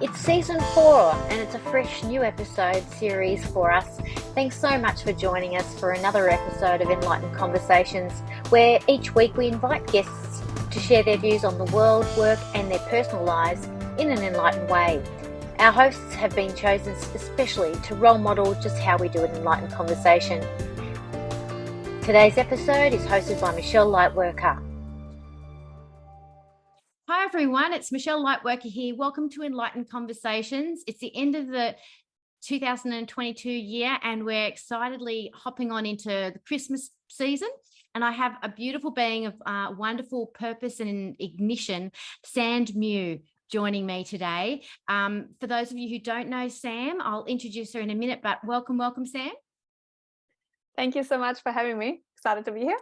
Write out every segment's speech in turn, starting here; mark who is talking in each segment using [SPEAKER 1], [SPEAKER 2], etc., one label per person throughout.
[SPEAKER 1] It's season 4 and it's a fresh new episode series for us. Thanks so much for joining us for another episode of Enlightened Conversations, where each week we invite guests to share their views on the world, work and their personal lives in an enlightened way. Our hosts have been chosen especially to role model just how we do an enlightened conversation. Today's episode is hosted by Michelle Lightworker.
[SPEAKER 2] Hi everyone, it's Michelle Lightworker here. Welcome to Enlightened Conversations. It's the end of the 2022 year and we're excitedly hopping on into the Christmas season. And I have a beautiful being of wonderful purpose and ignition, Sand Mew, joining me today. For those of you who don't know Sam, I'll introduce her in a minute, but welcome, Sam.
[SPEAKER 3] Thank you so much for having me. Excited to be here.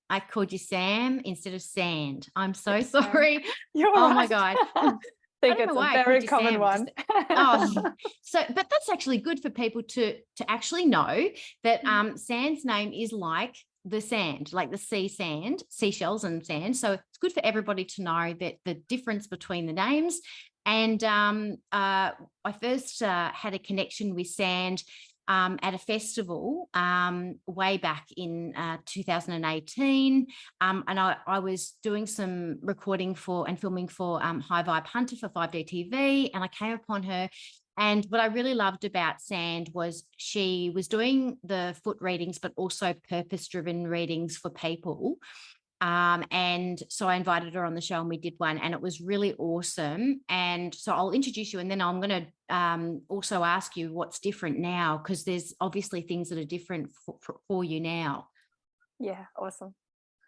[SPEAKER 2] I called you Sam instead of Sand. I'm so sorry.
[SPEAKER 3] You're
[SPEAKER 2] oh
[SPEAKER 3] right.
[SPEAKER 2] my God.
[SPEAKER 3] I think it's a very common one.
[SPEAKER 2] But that's actually good for people to actually know that Sand's name is like the sand, like the sea sand, seashells and sand. So it's good for everybody to know that the difference between the names. And I first had a connection with Sand at a festival way back in 2018. And I was doing some recording for and filming for High Vibe Hunter for 5D TV, and I came upon her. And what I really loved about Sand was she was doing the foot readings, but also purpose-driven readings for people. And so I invited her on the show and we did one and it was really awesome. And so I'll introduce you and then I'm going to also ask you what's different now, because there's obviously things that are different for you now.
[SPEAKER 3] Yeah, awesome.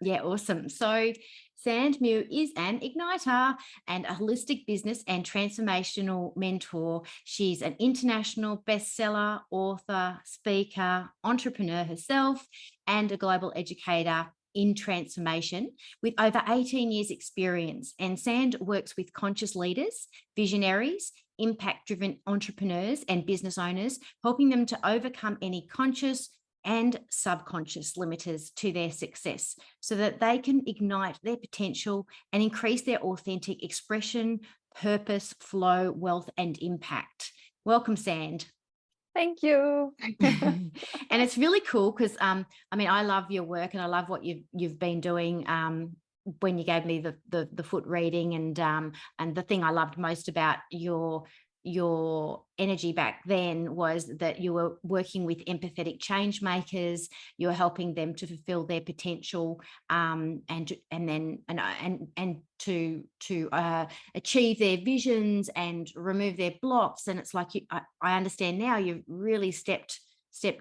[SPEAKER 2] Yeah, awesome. So Sand Mew is an igniter and a holistic business and transformational mentor. She's an international bestseller, author, speaker, entrepreneur herself, and a global educator in transformation with over 18 years experience. And Sand works with conscious leaders, visionaries, impact-driven entrepreneurs and business owners, helping them to overcome any conscious and subconscious limiters to their success so that they can ignite their potential and increase their authentic expression, purpose, flow, wealth, and impact. Welcome, Sand.
[SPEAKER 3] Thank you.
[SPEAKER 2] And it's really cool because I mean, I love your work and I love what you've been doing when you gave me the foot reading, and the thing I loved most about your energy back then was that you were working with empathetic change makers. You were helping them to fulfill their potential and to achieve their visions and remove their blocks. And it's like I understand now you've really stepped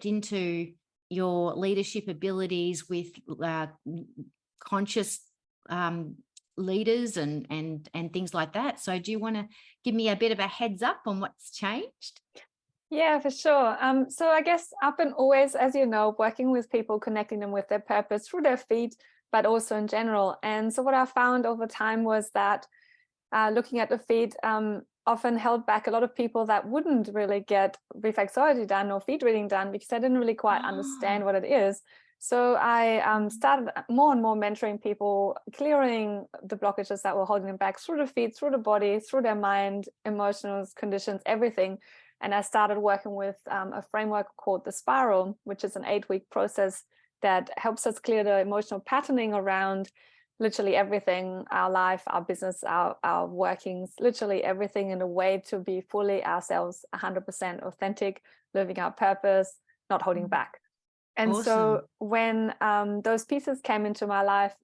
[SPEAKER 2] into your leadership abilities with conscious leaders and things like that. So do you want to give me a bit of a heads up on what's changed?
[SPEAKER 3] Yeah, for sure. So I guess I've been always, as you know, working with people, connecting them with their purpose through their feet, but also in general. And so what I found over time was that looking at the feet often held back a lot of people that wouldn't really get reflexology done or feet reading done because they didn't really quite understand what it is. So I started more and more mentoring people, clearing the blockages that were holding them back through the feet, through the body, through their mind, emotions, conditions, everything. And I started working with a framework called the Spiral, which is an 8-week process that helps us clear the emotional patterning around literally everything, our life, our business, our workings, literally everything, in a way to be fully ourselves, 100% authentic, living our purpose, not holding back. And
[SPEAKER 2] awesome.
[SPEAKER 3] So when those pieces came into my life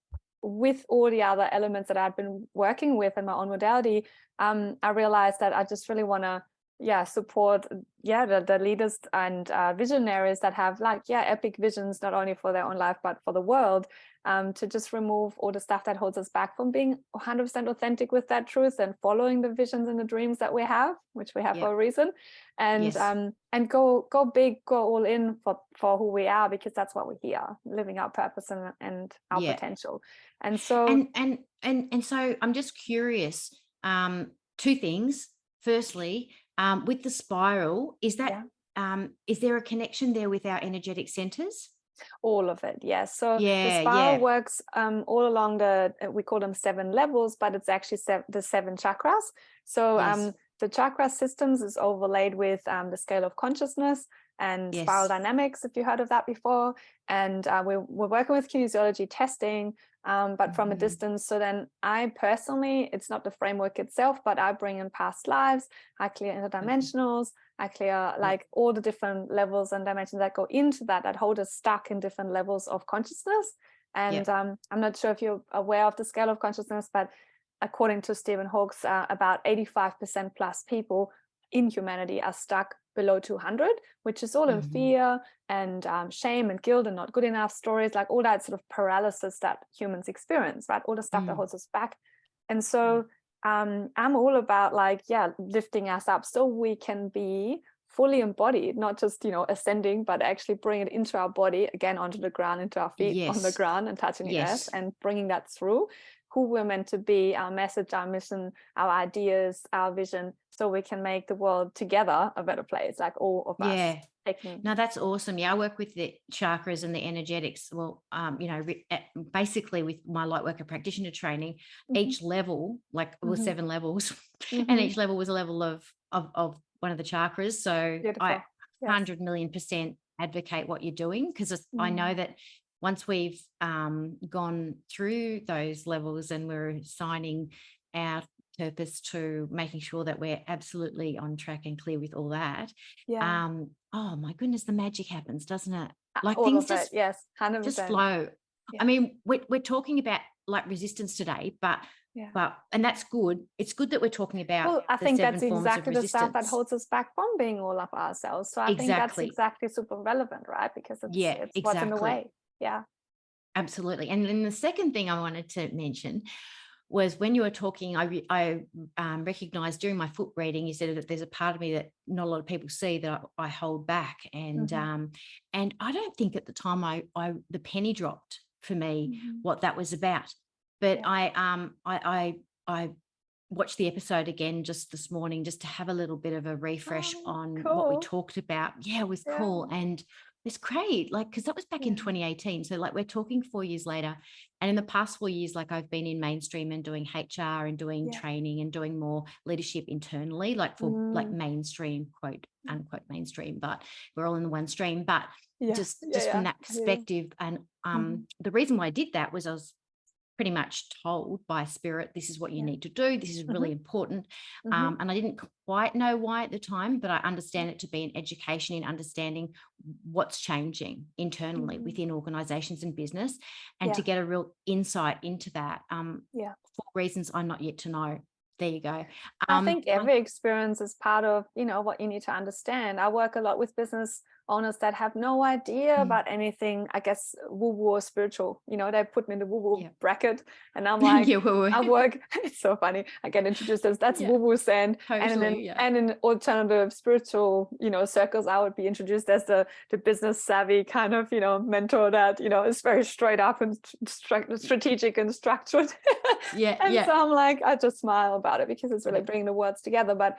[SPEAKER 3] with all the other elements that I'd been working with in my own modality, I realized that I just really want to support the leaders and visionaries that have epic visions, not only for their own life but for the world, to just remove all the stuff that holds us back from being 100% authentic with that truth and following the visions and the dreams that we have, which we have for a reason, and and go big, go all in for who we are, because that's what we're here, living our purpose and our potential. And so
[SPEAKER 2] and so I'm just curious, two things. Firstly, with the spiral, is that is there a connection there with our energetic centers?
[SPEAKER 3] All of it, yes. So the spiral works all along we call them 7 levels, but it's actually the 7 chakras. So the chakra systems is overlaid with the scale of consciousness and spiral dynamics, if you heard of that before. And we're working with kinesiology testing, but from a distance. So then I personally, it's not the framework itself, but I bring in past lives, I clear interdimensionals, I clear like all the different levels and dimensions that go into that hold us stuck in different levels of consciousness. And I'm not sure if you're aware of the scale of consciousness, but according to Stephen Hawkes, about 85% plus people in humanity are stuck below 200, which is all in fear and shame and guilt and not good enough stories, like all that sort of paralysis that humans experience, right? All the stuff that holds us back. And so I'm all about like, lifting us up so we can be fully embodied, not just, ascending, but actually bring it into our body, again, onto the ground, into our feet on the ground and touching the earth and bringing that through who we're meant to be, our message, our mission, our ideas, our vision, so we can make the world together a better place, like all of us.
[SPEAKER 2] No, that's awesome. I work with the chakras and the energetics. Well, basically with my Lightworker practitioner training, each level, like it was 7 levels, and each level was a level of one of the chakras. So I 100 million% advocate what you're doing, because I know that once we've gone through those levels and we're assigning our purpose to making sure that we're absolutely on track and clear with all that, oh my goodness, the magic happens, doesn't it? Like
[SPEAKER 3] all
[SPEAKER 2] things
[SPEAKER 3] of it,
[SPEAKER 2] just
[SPEAKER 3] 100%.
[SPEAKER 2] just flow. I mean, we're talking about like resistance today, but and that's good. It's good that we're talking about.
[SPEAKER 3] Well, I think that's exactly the stuff that holds us back from being all of ourselves. So I think that's exactly super relevant, right? Because it's what's in the way.
[SPEAKER 2] Absolutely. And then the second thing I wanted to mention was when you were talking, I recognized during my foot reading, you said that there's a part of me that not a lot of people see that I hold back. And and I don't think at the time the penny dropped for me what that was about. But I watched the episode again just this morning, just to have a little bit of a refresh on what we talked about. It was cool. And it's great, like, because that was back in 2018. So like we're talking 4 years later. And in the past 4 years, like I've been in mainstream and doing HR and doing training and doing more leadership internally, like for like mainstream, quote unquote mainstream, but we're all in the one stream. But just from that perspective. And the reason why I did that was I was pretty much told by spirit, this is what you need to do. This is really important. And I didn't quite know why at the time, but I understand it to be an education in understanding what's changing internally within organizations and business, and to get a real insight into that for reasons I'm not yet to know. There you go.
[SPEAKER 3] I think every experience is part of, what you need to understand. I work a lot with business owners that have no idea about anything, I guess, woo-woo or spiritual. They put me in the woo-woo bracket, and I'm like, I work, it's so funny. I get introduced as that's woo-woo Sand.
[SPEAKER 2] Totally,
[SPEAKER 3] and in alternative spiritual, circles, I would be introduced as the business savvy kind of, mentor that, is very straight up and strategic and structured. So I'm like, I just smile about it because it's really bringing the words together. But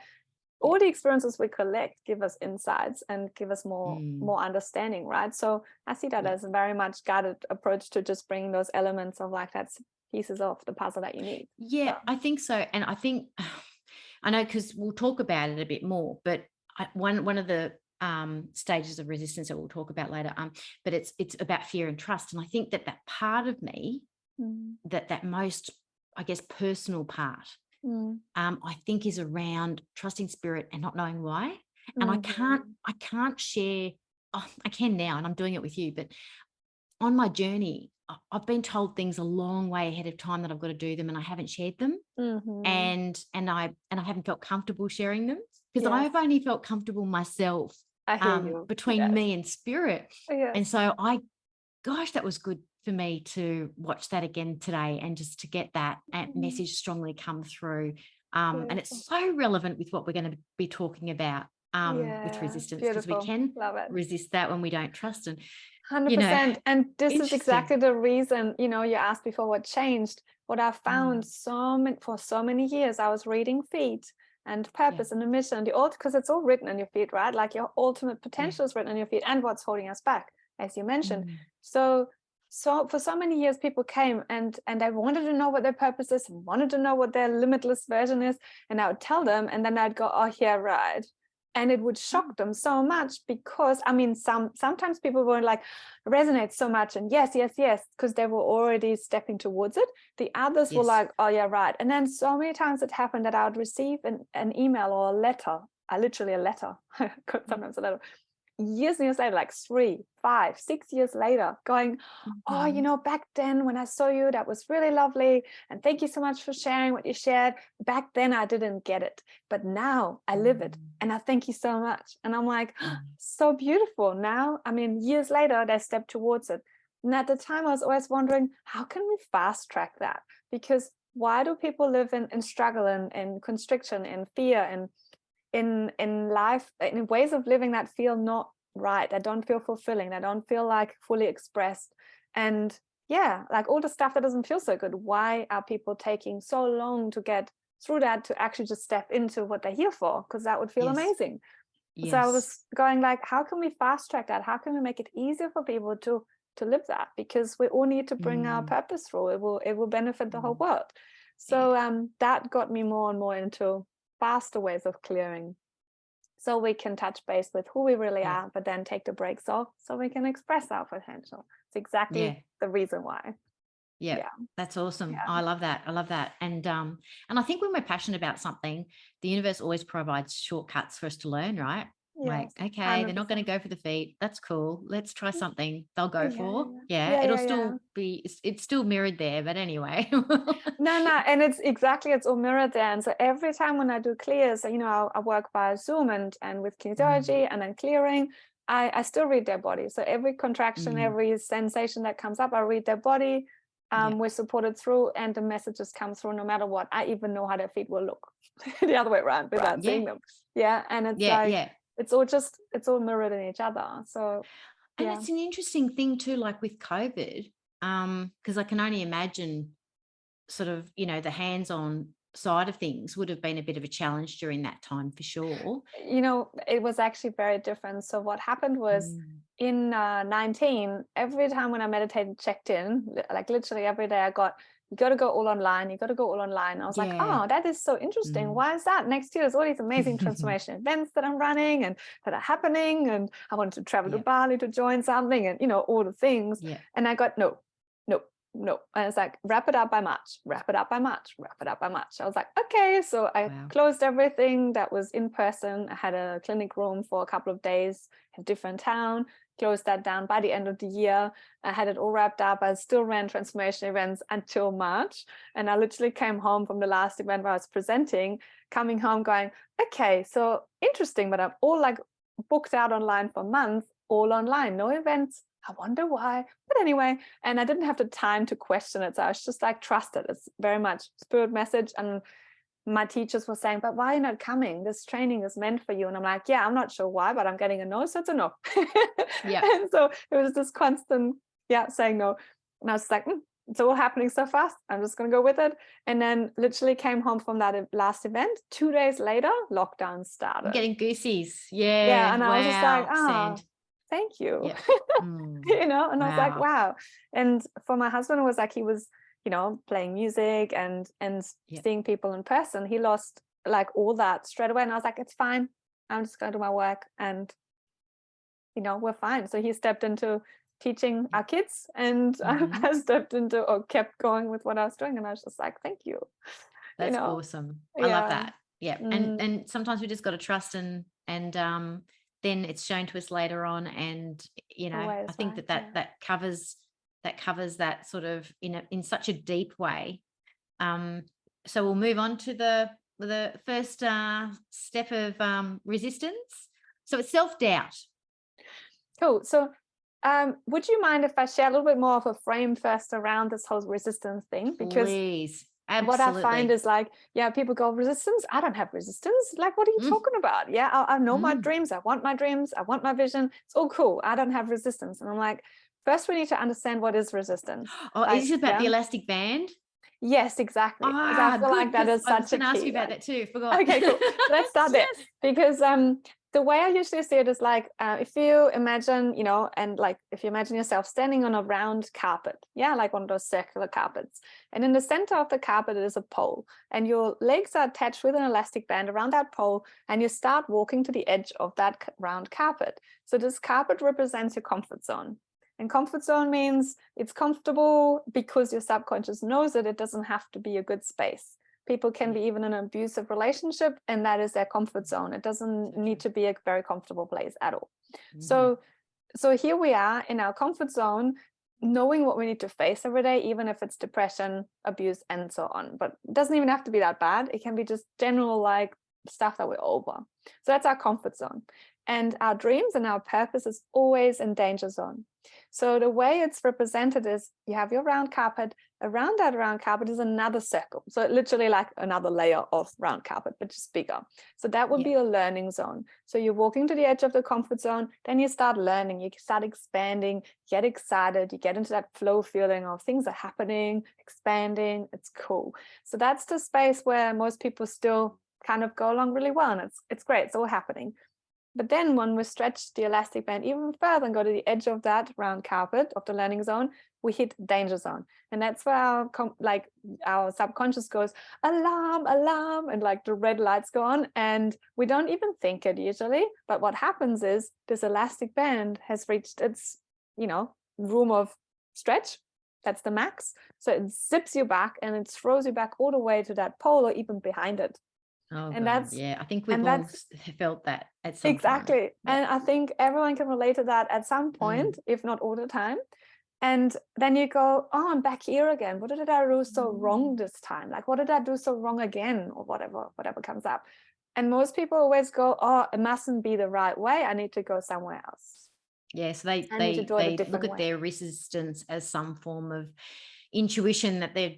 [SPEAKER 3] all the experiences we collect give us insights and give us more understanding, right? So I see that as a very much guided approach to just bringing those elements of like that's pieces of the puzzle that you need.
[SPEAKER 2] I think so. And I think I know, because we'll talk about it a bit more, but one of the stages of resistance that we'll talk about later, but it's about fear and trust. And I think that part of me, that most, I guess, personal part, I think is around trusting spirit and not knowing why. And I can't share, I can now, and I'm doing it with you, but on my journey, I've been told things a long way ahead of time that I've got to do them, and I haven't shared them. And I haven't felt comfortable sharing them, because I've only felt comfortable myself between me and spirit. And so gosh, that was good for me to watch that again today, and just to get that message strongly come through. And it's so relevant with what we're going to be talking about with resistance, because we can resist that when we don't trust. And
[SPEAKER 3] 100%. And this is exactly the reason, you asked before what changed. What I found for so many years, I was reading feet and purpose and the mission, because it's all written in your feet, right? Like your ultimate potential is written in your feet, and what's holding us back, as you mentioned. So so for so many years people came and they wanted to know what their purpose is and wanted to know what their limitless version is, and I would tell them, and then I'd go, oh yeah, right. And it would shock them so much, because I mean, sometimes people were like, resonate so much, and yes, because they were already stepping towards it. The others were like, oh yeah, right. And then so many times it happened that I would receive an email or a letter, literally a letter, sometimes a letter, years and years later, like 3, 5, 6 years later, going, oh, you know, back then when I saw you, that was really lovely, and thank you so much for sharing what you shared. Back then I didn't get it, but now I live it, and I thank you so much. And I'm like, so beautiful. Now, I mean, years later they step towards it. And at the time I was always wondering, how can we fast track that? Because why do people live in struggle and in constriction and fear and in life, in ways of living that feel not right, that don't feel fulfilling, that don't feel like fully expressed, and yeah, like all the stuff that doesn't feel so good? Why are people taking so long to get through that, to actually just step into what they're here for? Because that would feel amazing. So I was going like, how can we fast track that? How can we make it easier for people to live that? Because we all need to bring our purpose through. It will benefit the whole world. So that got me more and more into faster ways of clearing, so we can touch base with who we really are, but then take the brakes off so we can express our potential. It's exactly the reason why.
[SPEAKER 2] That's awesome. I love that. And I think when we're passionate about something, the universe always provides shortcuts for us to learn, right? Like, okay, 100%. They're not going to go for the feet. That's cool. Let's try something they'll go for. It'll still be, it's still mirrored there, but anyway.
[SPEAKER 3] No, and it's all mirrored there. And so every time when I do clears, you know, I work via Zoom and with kinesiology and then clearing, I still read their body. So every contraction, every sensation that comes up, I read their body. We're supported through, and the messages come through no matter what. I even know how their feet will look the other way around without seeing them. And it's it's all mirrored in each other. So
[SPEAKER 2] and it's an interesting thing too, like with COVID, because I can only imagine sort of, you know, the hands-on side of things would have been a bit of a challenge during that time for sure.
[SPEAKER 3] You know, it was actually very different. So what happened was in 19, every time when I meditated, checked in, like literally every day I got, you got to go all online. You got to go all online. I was like, oh, that is so interesting. Why is that? Next year, there's all these amazing transformation events that I'm running and that are happening. And I wanted to travel to Bali to join something and, you know, all the things. And I got, no. And it's like, wrap it up by March, wrap it up by March, wrap it up by March. I was like, okay. So I closed everything that was in person. I had a clinic room for a couple of days in a different town, closed that down by the end of the year. I had it all wrapped up. I still ran transformation events until March. And I literally came home from the last event where I was presenting, coming home going, okay, so interesting, but I'm all like booked out online for months, all online, no events. I wonder why, but anyway, and I didn't have the time to question it. So I was just like, trust it. It's very much spirit message. And my teachers were saying, but why are you not coming? This training is meant for you. And I'm like, yeah, I'm not sure why, but I'm getting a no, so it's a no. And so it was this constant, saying no. And I was like, it's all happening so fast. I'm just going to go with it. And then literally came home from that last event. 2 days later, lockdown started.
[SPEAKER 2] I'm getting goosies.
[SPEAKER 3] And I was just like, thank you. You know, and I was like, wow. And for my husband, it was like, he was, you know, playing music and seeing people in person. He lost like all that straight away. And I was like, it's fine. I'm just going to do my work and, you know, we're fine. So he stepped into teaching our kids, and I stepped into or kept going with what I was doing. And I was just like, thank you.
[SPEAKER 2] That's awesome. I love that. And sometimes we just got to trust and then it's shown to us later on, and you know, I think that covers that sort of in such a deep way. So we'll move on to the first step of resistance. So it's self-doubt.
[SPEAKER 3] Cool. So would you mind if I share a little bit more of a frame first around this whole resistance thing? Because
[SPEAKER 2] please. Absolutely.
[SPEAKER 3] What I find is like, people go, resistance? I don't have resistance. Like, what are you talking about? I know my dreams. I want my dreams. I want my vision. It's all cool. I don't have resistance. And I'm like, first we need to understand what is resistance.
[SPEAKER 2] Oh, like, is it about the elastic band?
[SPEAKER 3] Yes, exactly. I feel like that is such a key.
[SPEAKER 2] I was going to ask you about that too. Forgot.
[SPEAKER 3] Okay, cool. Let's start there. Because the way I usually see it is like, if you imagine, and like if you imagine yourself standing on a round carpet, like one of those circular carpets, and in the center of the carpet is a pole, and your legs are attached with an elastic band around that pole, and you start walking to the edge of that round carpet. So this carpet represents your comfort zone. And comfort zone means it's comfortable because your subconscious knows that it doesn't have to be a good space. People can be even in an abusive relationship, and that is their comfort zone. It doesn't need to be a very comfortable place at all. So here we are in our comfort zone, knowing what we need to face every day, even if it's depression, abuse, and so on. But it doesn't even have to be that bad. It can be just general like stuff that we're over. So that's our comfort zone. And our dreams and our purpose is always in danger zone. So the way it's represented is you have your round carpet. Around that round carpet is another circle. So literally like another layer of round carpet, but just bigger. So that would be a learning zone. So you're walking to the edge of the comfort zone, then you start learning, you start expanding, get excited, you get into that flow feeling of things are happening, expanding, it's cool. So that's the space where most people still kind of go along really well, and it's great, it's all happening. But then when we stretch the elastic band even further and go to the edge of that round carpet of the learning zone, we hit danger zone. And that's where our subconscious goes, alarm, alarm, and like the red lights go on, and we don't even think it usually. But what happens is this elastic band has reached its, room of stretch. That's the max. So it zips you back and it throws you back all the way to that pole or even behind it.
[SPEAKER 2] Oh,
[SPEAKER 3] and
[SPEAKER 2] God.
[SPEAKER 3] that's
[SPEAKER 2] I think we've all felt that at some
[SPEAKER 3] exactly
[SPEAKER 2] point.
[SPEAKER 3] And I think everyone can relate to that at some point, if not all the time. And then you go, oh, I'm back here again. What did I do so wrong this time? Like, what did I do so wrong again? Or whatever comes up. And most people always go, oh, it mustn't be the right way, I need to go somewhere else.
[SPEAKER 2] So they look at their resistance as some form of intuition that they're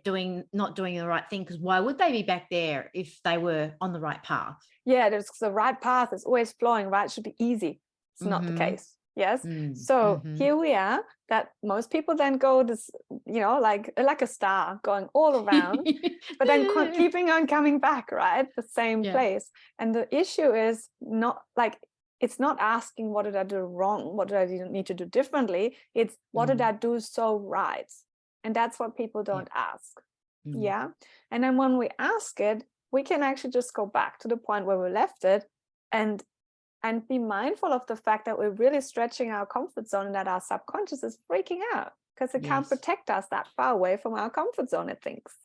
[SPEAKER 2] not doing the right thing, because why would they be back there if they were on the right path?
[SPEAKER 3] There's the right path is always flowing, right? It should be easy. It's not the case. Yes. So here we are, that most people then go this, like a star going all around, but then keeping on coming back, right? The same place. And the issue is not like, it's not asking, what did I do wrong? What did I need to do differently? It's what did I do so right? And that's what people don't ask. And then when we ask it, we can actually just go back to the point where we left it and be mindful of the fact that we're really stretching our comfort zone and that our subconscious is freaking out because it can't protect us that far away from our comfort zone, it thinks.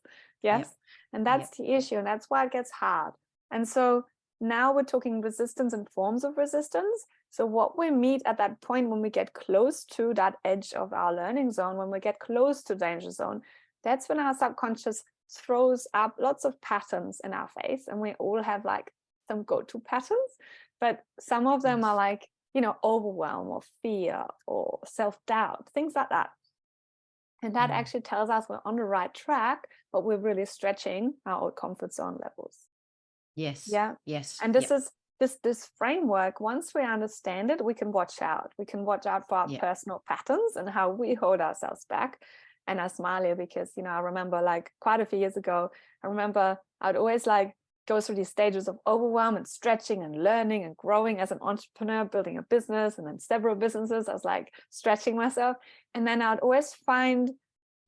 [SPEAKER 3] And that's the issue, and that's why it gets hard. And so now we're talking resistance and forms of resistance. So what we meet at that point when we get close to that edge of our learning zone, when we get close to danger zone, that's when our subconscious throws up lots of patterns in our face. And we all have like some go-to patterns, but some of them are like, overwhelm or fear or self-doubt, things like that. And that actually tells us we're on the right track, but we're really stretching our old comfort zone levels. And this is this framework. Once we understand it, we can watch out. We can watch out for our personal patterns and how we hold ourselves back. And I smile here because, I remember like quite a few years ago, I'd always like go through these stages of overwhelm and stretching and learning and growing as an entrepreneur, building a business and then several businesses. I was like stretching myself. And then I'd always find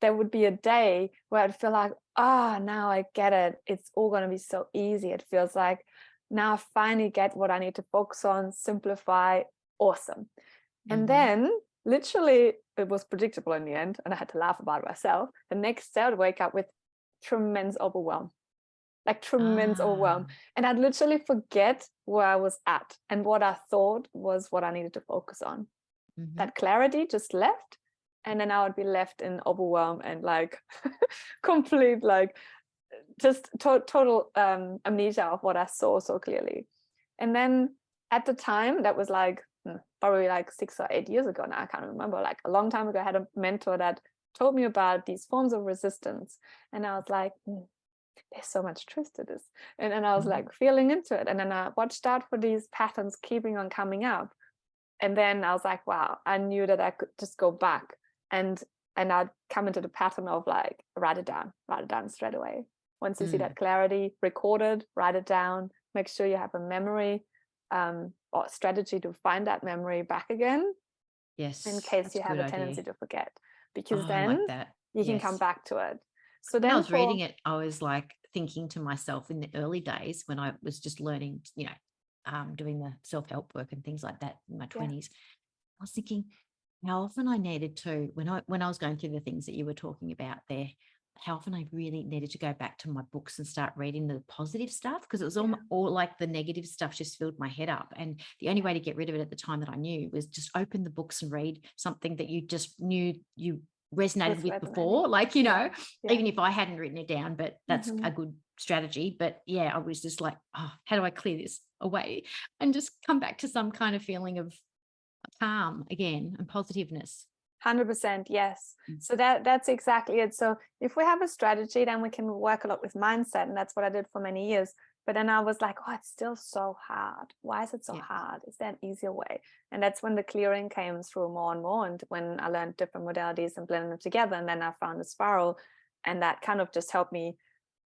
[SPEAKER 3] there would be a day where I'd feel like, now I get it. It's all going to be so easy. It feels like now I finally get what I need to focus on, simplify, awesome. And then literally it was predictable in the end, and I had to laugh about it myself. The next day I'd wake up with tremendous overwhelm. And I'd literally forget where I was at and what I thought was what I needed to focus on. That clarity just left, and then I would be left in overwhelm and like complete like just total amnesia of what I saw so clearly. And then at the time, that was like probably like 6 or 8 years ago now, I can't remember, like a long time ago, I had a mentor that told me about these forms of resistance, and I was like, there's so much truth to this. And then I was like feeling into it, and then I watched out for these patterns keeping on coming up. And then I was like, wow, I knew that I could just go back and I'd come into the pattern of like, write it down straight away. Once you see that clarity, record it, write it down, make sure you have a memory or strategy to find that memory back again,
[SPEAKER 2] Yes,
[SPEAKER 3] in case
[SPEAKER 2] that's
[SPEAKER 3] you
[SPEAKER 2] a
[SPEAKER 3] have
[SPEAKER 2] good
[SPEAKER 3] a tendency
[SPEAKER 2] idea.
[SPEAKER 3] to forget, because
[SPEAKER 2] Oh, I
[SPEAKER 3] then
[SPEAKER 2] like that.
[SPEAKER 3] you can come
[SPEAKER 2] Yes.
[SPEAKER 3] back to it. So
[SPEAKER 2] When I
[SPEAKER 3] then
[SPEAKER 2] was reading it, I was like thinking to myself in the early days when I was just learning, doing the self-help work and things like that in my 20s, I was thinking how often I needed to, when I was going through the things that you were talking about there, how often I really needed to go back to my books and start reading the positive stuff, because it was all like the negative stuff just filled my head up. And the only way to get rid of it at the time that I knew was just open the books and read something that you just knew you resonated with before, like, even if I hadn't written it down, but that's a good strategy. But yeah, I was just like, oh, how do I clear this away and just come back to some kind of feeling of calm again and positiveness?
[SPEAKER 3] 100%, yes. So that's exactly it. So if we have a strategy, then we can work a lot with mindset, and that's what I did for many years. But then I was like, oh, it's still so hard. Why is it so hard? Is there an easier way? And that's when the clearing came through more and more, and when I learned different modalities and blended them together. And then I found a spiral, and that kind of just helped me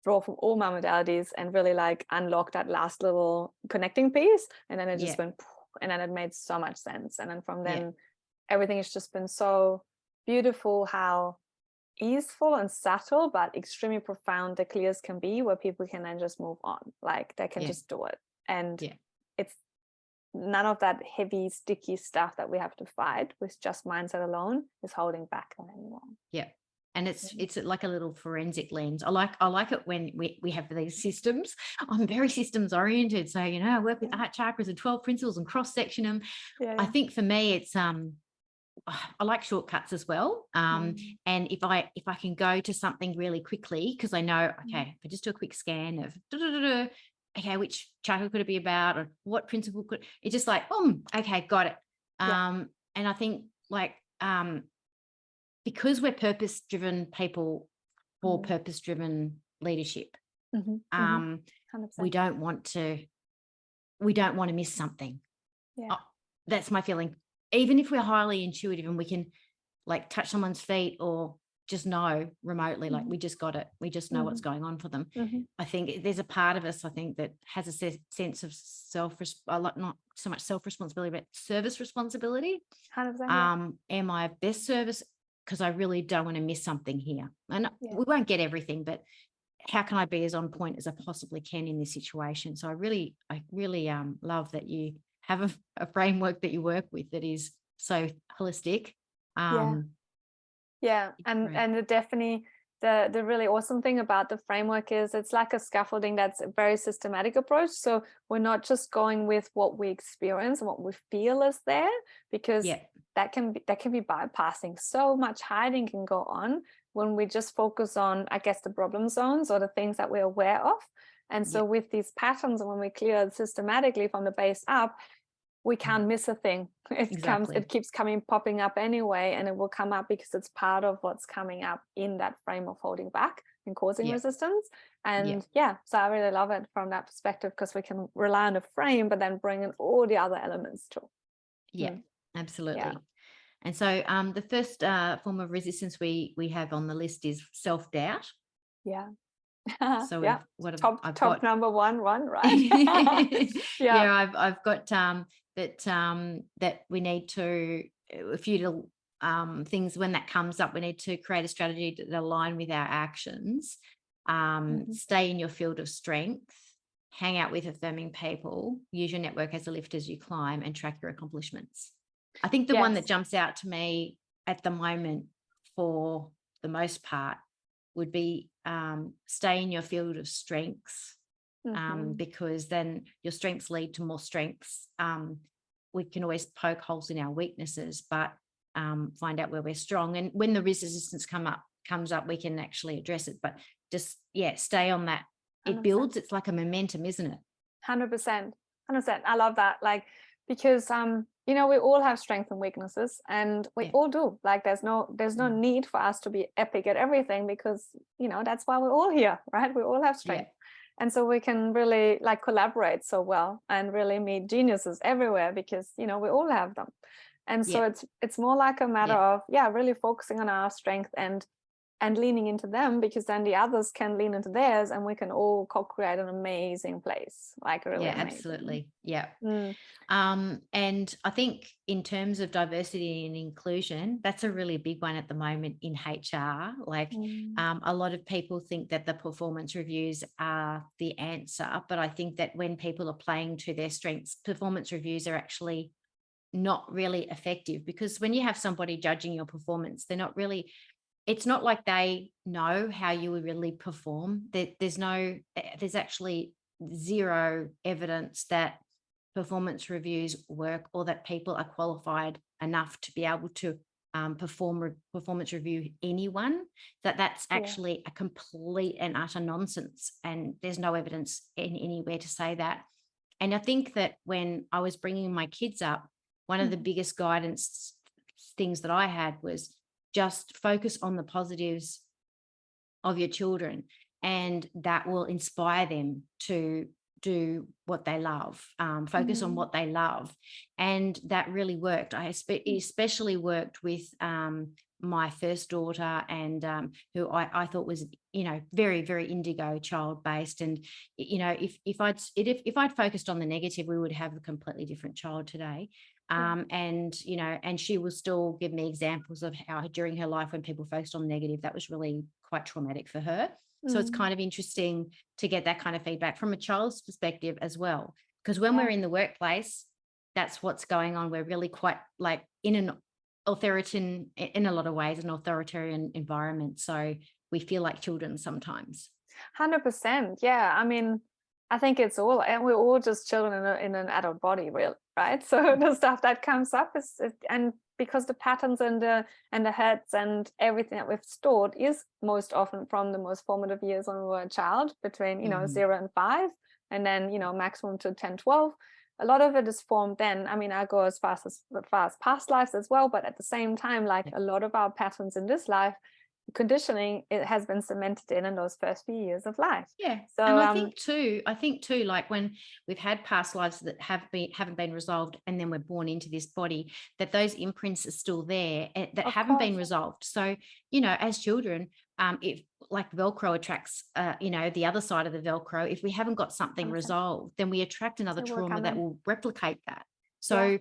[SPEAKER 3] draw from all my modalities and really like unlock that last little connecting piece. And then it just went, and then it made so much sense. And then from then, everything has just been so beautiful, how easeful and subtle but extremely profound the clears can be, where people can then just move on, like they can just do it. And it's none of that heavy sticky stuff that we have to fight with just mindset alone is holding back on anyone.
[SPEAKER 2] And it's like a little forensic lens. I like it when we have these systems. I'm very systems oriented, so I work with heart chakras and 12 principles and cross section them. I think for me it's I like shortcuts as well. And if I can go to something really quickly, because I know, okay, if I just do a quick scan of okay, which chakra could it be about, or what principle could it's just like, okay, got it. And I think like because we're purpose-driven people for purpose-driven leadership, we don't want to miss something. That's my feeling. Even if we're highly intuitive and we can like touch someone's feet or just know remotely, like we just got it, we just know what's going on for them. I think there's a part of us, I think, that has a sense of not so much self-responsibility, but service responsibility.
[SPEAKER 3] 100%,
[SPEAKER 2] am I of best service? Because I really don't want to miss something here. And we won't get everything, but how can I be as on point as I possibly can in this situation? So I really love that you have a framework that you work with that is so holistic.
[SPEAKER 3] And definitely the really awesome thing about the framework is it's like a scaffolding that's a very systematic approach. So we're not just going with what we experience and what we feel is there, because that can be bypassing. So much hiding can go on when we just focus on, I guess, the problem zones or the things that we're aware of. And so with these patterns, and when we clear it systematically from the base up, we can't miss a thing. It keeps popping up anyway, and it will come up because it's part of what's coming up in that frame of holding back and causing resistance. And so I really love it from that perspective, because we can rely on a frame, but then bring in all the other elements too.
[SPEAKER 2] Absolutely. And so the first form of resistance we have on the list is self-doubt. So
[SPEAKER 3] I've got number one, right?
[SPEAKER 2] I've got that we need to, a few little things when that comes up, we need to create a strategy that align with our actions. Stay in your field of strength, hang out with affirming people, use your network as a lift as you climb, and track your accomplishments. I think the one that jumps out to me at the moment for the most part would be stay in your field of strengths, because then your strengths lead to more strengths. We can always poke holes in our weaknesses, but find out where we're strong. And when the resistance comes up, we can actually address it. But just, stay on that. It
[SPEAKER 3] 100%.
[SPEAKER 2] builds. It's like a momentum, isn't it?
[SPEAKER 3] 100%. I love that. Like, because we all have strengths and weaknesses, and we all do. Like, there's no need for us to be epic at everything, because that's why we're all here, right? We all have strength. And so we can really like collaborate so well and really meet geniuses everywhere, because we all have them. And so it's more like a matter of really focusing on our strength and and leaning into them, because then the others can lean into theirs and we can all co-create an amazing place, like really amazing.
[SPEAKER 2] Absolutely. Yeah. And I think in terms of diversity and inclusion, that's a really big one at the moment in HR. Like a lot of people think that the performance reviews are the answer, but I think that when people are playing to their strengths, performance reviews are actually not really effective, because when you have somebody judging your performance, they're not really, it's not like they know how you will really perform. There's actually zero evidence that performance reviews work, or that people are qualified enough to be able to performance review anyone. That's actually a complete and utter nonsense, and there's no evidence anywhere to say that. And I think that when I was bringing my kids up, one of the biggest guidance things that I had was just focus on the positives of your children, and that will inspire them to do what they love, focus on what they love. And that really worked. I especially worked with my first daughter, and who I thought was, very, very indigo child based. And, if I'd focused on the negative, we would have a completely different child today. And she will still give me examples of how during her life, when people focused on the negative, that was really quite traumatic for her. So it's kind of interesting to get that kind of feedback from a child's perspective as well, because when we're in the workplace, that's what's going on. We're really quite like in an authoritarian, in a lot of ways, an authoritarian environment. So we feel like children sometimes.
[SPEAKER 3] 100%. Yeah. I mean, I think it's all, and we're all just children in an adult body, real, right? So the stuff that comes up and because the patterns and the hurts and everything that we've stored is most often from the most formative years when we were a child, between 0 and 5, and then maximum to 10, 12. A lot of it is formed then. I mean, I go as far as past lives as well, but at the same time, like a lot of our patterns in this life, conditioning, it has been cemented in those first few years of life. So
[SPEAKER 2] and I think too, like when we've had past lives that haven't been resolved, and then we're born into this body, that those imprints are still there that haven't been resolved. So as children, if like Velcro attracts the other side of the Velcro, if we haven't got something resolved, then we attract another trauma that will replicate that. So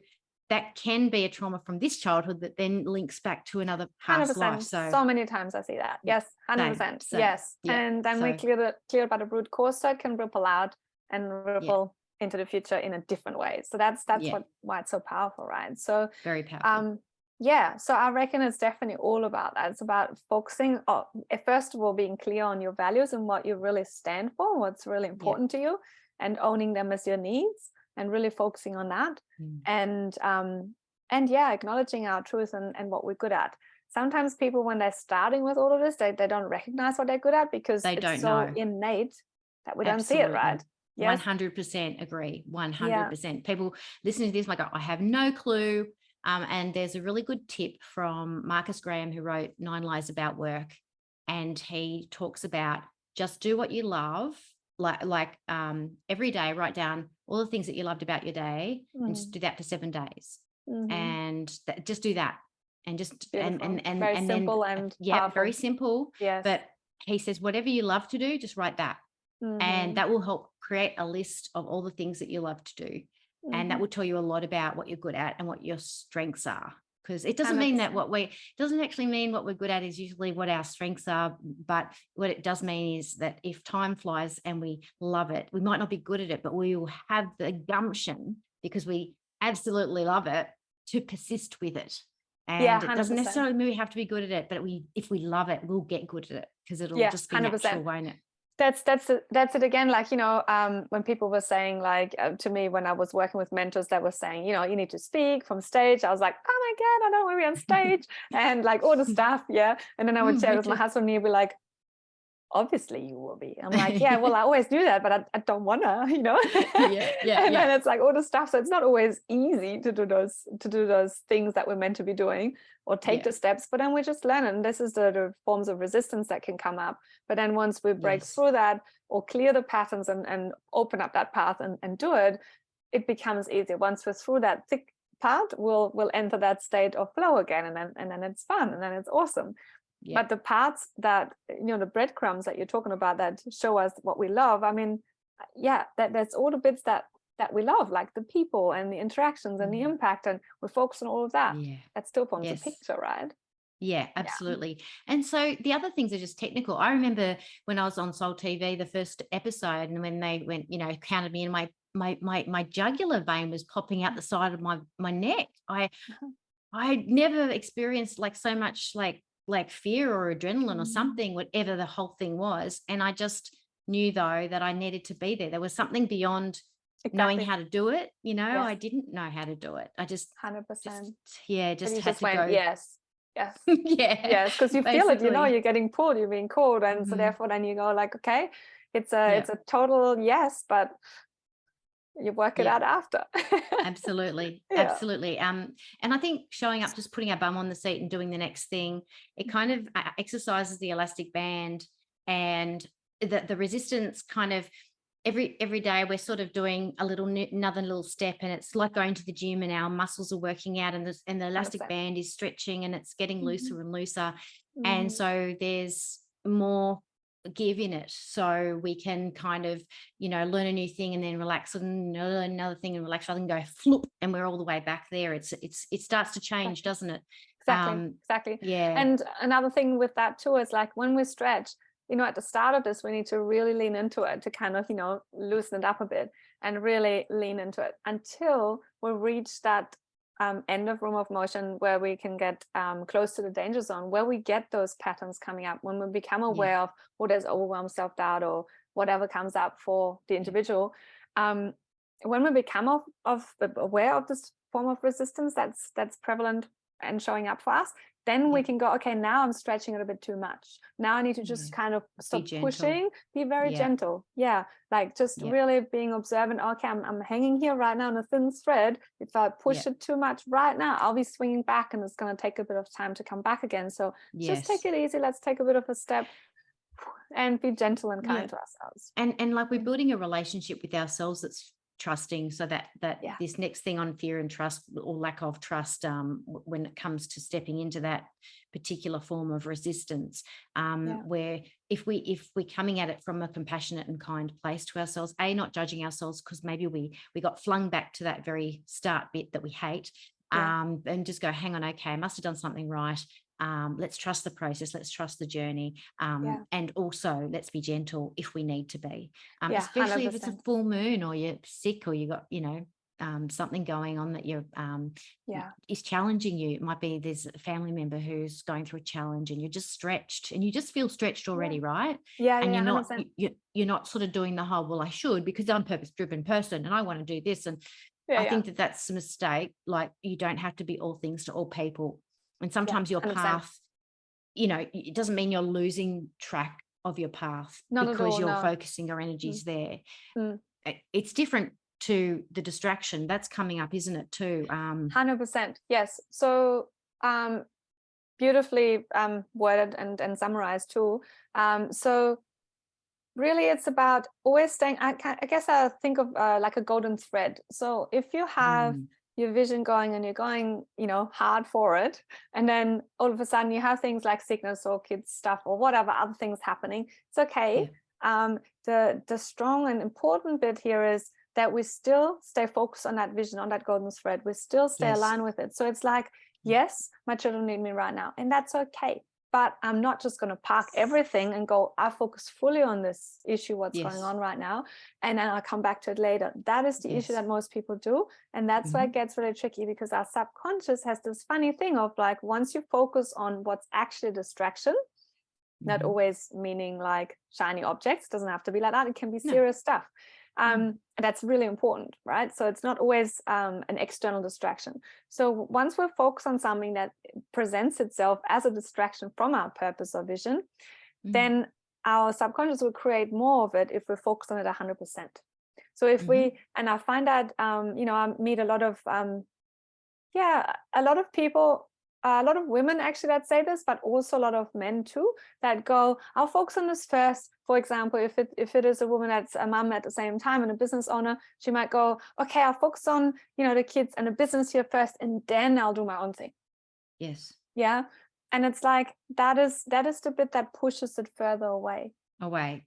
[SPEAKER 2] that can be a trauma from this childhood that then links back to another past
[SPEAKER 3] 100%.
[SPEAKER 2] life.
[SPEAKER 3] So many times I see that. Yes, 100%. Yes. And then we clear about the root cause, so it can ripple out and ripple into the future in a different way. So that's why it's so powerful, right? So
[SPEAKER 2] very powerful.
[SPEAKER 3] So I reckon it's definitely all about that. It's about focusing on, first of all, being clear on your values and what you really stand for, what's really important to you, and owning them as your needs, and really focusing on that. And acknowledging our truth and what we're good at. Sometimes people, when they're starting with all of this, they don't recognize what they're good at, because it's so innate that we don't see it, right?
[SPEAKER 2] Yes. 100% agree. 100%. People listening to this might go, I have no clue. And there's a really good tip from Marcus Graham, who wrote 9 Lies About Work. And he talks about just do what you love. Like every day, write down all the things that you loved about your day, and just do that for 7 days. And just do that. And just
[SPEAKER 3] Beautiful.
[SPEAKER 2] and
[SPEAKER 3] very
[SPEAKER 2] and
[SPEAKER 3] simple
[SPEAKER 2] then
[SPEAKER 3] and
[SPEAKER 2] powerful. Very simple.
[SPEAKER 3] Yes.
[SPEAKER 2] But he says, whatever you love to do, just write that. And that will help create a list of all the things that you love to do. And that will tell you a lot about what you're good at and what your strengths are. Because it doesn't
[SPEAKER 3] 100%.
[SPEAKER 2] mean that doesn't actually mean what we're good at is usually what our strengths are. But what it does mean is that if time flies and we love it, we might not be good at it, but we will have the gumption, because we absolutely love it, to persist with it. And it doesn't necessarily mean we have to be good at it, but if we love it, we'll get good at it, because it'll just be 100%. Natural, won't it?
[SPEAKER 3] That's it again. Like, when people were saying, like, to me, when I was working with mentors that were saying, you need to speak from stage, I was like, oh my God, I don't want to be on stage and like all the stuff. Yeah. And then I would share with my husband, and he'd be like, obviously you will be. I'm like, yeah, well, I always do that, but I don't wanna, and then it's like all the stuff. So it's not always easy to do those things that we're meant to be doing, or take the steps, but then we just learn. And this is the forms of resistance that can come up. But then once we break through that, or clear the patterns and open up that path and do it, it becomes easier. Once we're through that thick part, we'll enter that state of flow again, and then it's fun, and then it's awesome. But the parts that, the breadcrumbs that you're talking about that show us what we love, I mean, that's all the bits that we love, like the people and the interactions and the impact, and we focus on all of that. That still forms a picture, right?
[SPEAKER 2] Yeah, absolutely. And so the other things are just technical. I remember when I was on Soul TV, the first episode, and when they went, counted me, and my jugular vein was popping out the side of my neck. I never experienced like so much like fear or adrenaline or something, whatever the whole thing was. And I just knew though that I needed to be there. There was something beyond knowing how to do it. I didn't know how to do it. I just
[SPEAKER 3] 100%.
[SPEAKER 2] Just had to
[SPEAKER 3] went,
[SPEAKER 2] go.
[SPEAKER 3] Yes.
[SPEAKER 2] Yes,
[SPEAKER 3] because you feel it, you're getting pulled, you're being called, and so therefore then you go like, okay, it's a total yes, but you work it out after.
[SPEAKER 2] Absolutely. And I think showing up, just putting our bum on the seat and doing the next thing, it kind of exercises the elastic band, and the resistance kind of every day we're sort of doing another little step, and it's like going to the gym and our muscles are working out, and the elastic
[SPEAKER 3] 100%.
[SPEAKER 2] band is stretching and it's getting looser and looser. And so there's more give in it, so we can kind of learn a new thing and then relax, and learn another thing and relax, rather than go flip and we're all the way back there. It starts to change, doesn't it?
[SPEAKER 3] Exactly. And another thing with that too is like when we stretch, at the start of this, we need to really lean into it to kind of, loosen it up a bit and really lean into it until we reach that end of room of motion where we can get close to the danger zone, where we get those patterns coming up, when we become aware of there's overwhelm, self-doubt, or whatever comes up for the individual. When we become aware of this form of resistance that's prevalent and showing up for us, then we can go, okay, now I'm stretching it a bit too much. Now I need to just kind of stop pushing, be very gentle. Like just really being observant. Okay, I'm hanging here right now on a thin thread. If I push it too much right now, I'll be swinging back, and it's going to take a bit of time to come back again. So just take it easy. Let's take a bit of a step and be gentle and kind to ourselves.
[SPEAKER 2] And like we're building a relationship with ourselves that's trusting, so that this next thing on fear and trust, or lack of trust, when it comes to stepping into that particular form of resistance, where if we're coming at it from a compassionate and kind place to ourselves, not judging ourselves because maybe we got flung back to that very start bit that we hate, and just go, hang on, okay, I must have done something right. Let's trust the process, let's trust the journey, and also let's be gentle if we need to be, especially 100%. If it's a full moon, or you're sick, or you got something going on that you're is challenging you. It might be there's a family member who's going through a challenge, and you're just stretched, and you just feel stretched already, right? And you're not sort of doing the whole, well, I should, because I'm a purpose-driven person and I want to do this, and I think that's a mistake. Like, you don't have to be all things to all people. And sometimes your path, it doesn't mean you're losing track of your path because you're focusing your energies there. It's different to the distraction that's coming up, isn't it, too?
[SPEAKER 3] 100%. Yes. So beautifully worded and summarized too. So really it's about always staying, I guess I think of like a golden thread. So if you have your vision going and you're going, hard for it, and then all of a sudden you have things like sickness or kids stuff or whatever other things happening, it's okay. The strong and important bit here is that we still stay focused on that vision, on that golden thread. We still stay aligned with it. So it's like, yes, my children need me right now, and that's okay. But I'm not just going to park everything and go, I focus fully on this issue, what's going on right now, and then I'll come back to it later. That is the issue that most people do. And that's why it gets really tricky, because our subconscious has this funny thing of like, once you focus on what's actually a distraction, not always meaning like shiny objects, doesn't have to be like that. It can be serious stuff. That's really important, right? So it's not always an external distraction. So once we're focused on something that presents itself as a distraction from our purpose or vision, then our subconscious will create more of it if we're focused on it 100%. So if we, and I find that, I meet a lot of, a lot of people, a lot of women actually that say this, but also a lot of men too, that go, I'll focus on this first. For example, if it is a woman that's a mom at the same time and a business owner, she might go, okay, I'll focus on, the kids and the business here first, and then I'll do my own thing.
[SPEAKER 2] Yes.
[SPEAKER 3] Yeah. And it's like that is the bit that pushes it further away.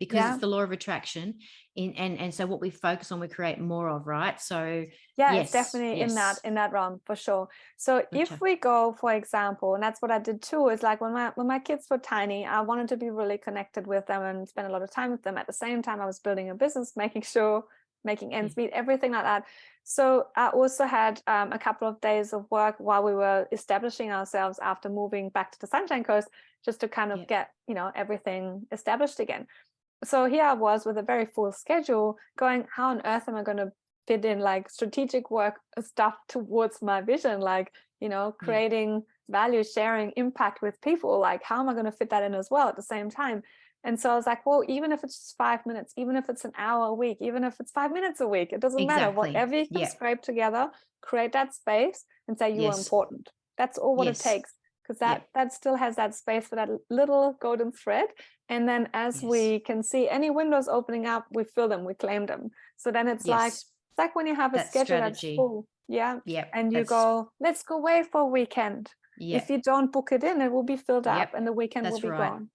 [SPEAKER 2] Because it's the law of attraction, and so what we focus on we create more of, right? So
[SPEAKER 3] it's definitely in that realm for sure. So if we go, for example, and that's what I did too, is like when my kids were tiny, I wanted to be really connected with them and spend a lot of time with them. At the same time, I was building a business, making ends meet, everything like that. So I also had a couple of days of work while we were establishing ourselves after moving back to the Sunshine Coast, just to kind of get, everything established again. So here I was with a very full schedule going, how on earth am I going to fit in like strategic work stuff towards my vision, like, creating value, sharing impact with people, like how am I going to fit that in as well at the same time? And so I was like, well, even if it's just 5 minutes, even if it's an hour a week, even if it's 5 minutes a week, it doesn't matter. Whatever you can scrape together, create that space and say you are important. That's all what it takes, because that still has that space for that little golden thread. And then as we can see any windows opening up, we fill them, we claim them. So then it's like when you have a schedule that's full. And you go, let's go away for a weekend. If you don't book it in, it will be filled up and the weekend will be gone.